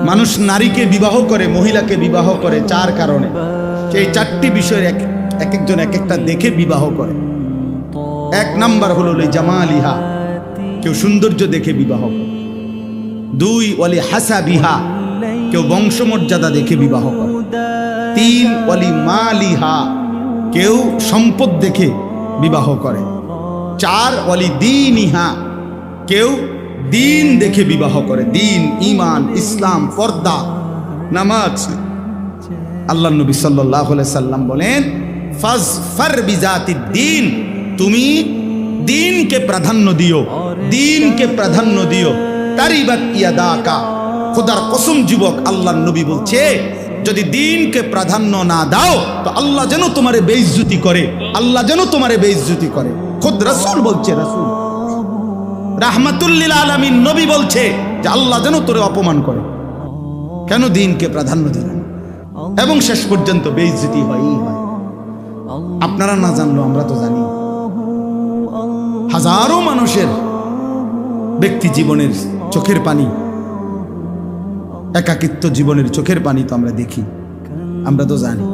মানুষ নারীকে বিবাহ করে, মহিলাকে বিবাহ করে চার কারণে। এই চারটি বিষয়ের এক একজন এক একটা দেখে বিবাহ করে। এক নাম্বার হলো জামালিহা, কেউ সৌন্দর্য দেখে বিবাহ করে। দুই, ওয়ালি হাসাবিহা, কেউ বংশমর্যাদা দেখে বিবাহ করে। তিন, ওয়ালি মালিহা, কেউ সম্পদ দেখে বিবাহ করে। চার, ওয়ালি দীনিহা, কেউ দিন দেখে বিবাহ করে। দিন, ঈমান, ইসলাম, পর্দা, নামাজ। আল্লাহ নবী সাল্লাল্লাহু আলাইহি সাল্লাম বলেন, ফাজফার বিজাতিদ দ্বীন, তুমি দিনকে প্রাধান্য দিও, দিনকে প্রাধান্য দিও। তারিবাত ইয়াদাকা, খোদার কসম যুবক, আল্লাহর নবী বলছে যদি দিনকে প্রাধান্য না দাও তো আল্লাহ যেন তোমারে বেইজ্জতি করে, আল্লাহ যেন তোমারে বেইজ্জতি করে। খুদ রাসূল বলছে, রাসূল রাহমাতুল লিল আলামিন নবী বলছে যে আল্লাহ যেন তোরে অপমান করে। কেন? দিনকে প্রাধান্য দিলেন এবং শেষ পর্যন্ত বেইজ্জতি হয়ই হয়। আপনারা না জানলো আমরা তো জানি। হাজারো মানুষের ব্যক্তি জীবনের চোখের পানি, একাকিত্ব জীবনের চোখের পানি তো আমরা দেখি, আমরা তো জানি।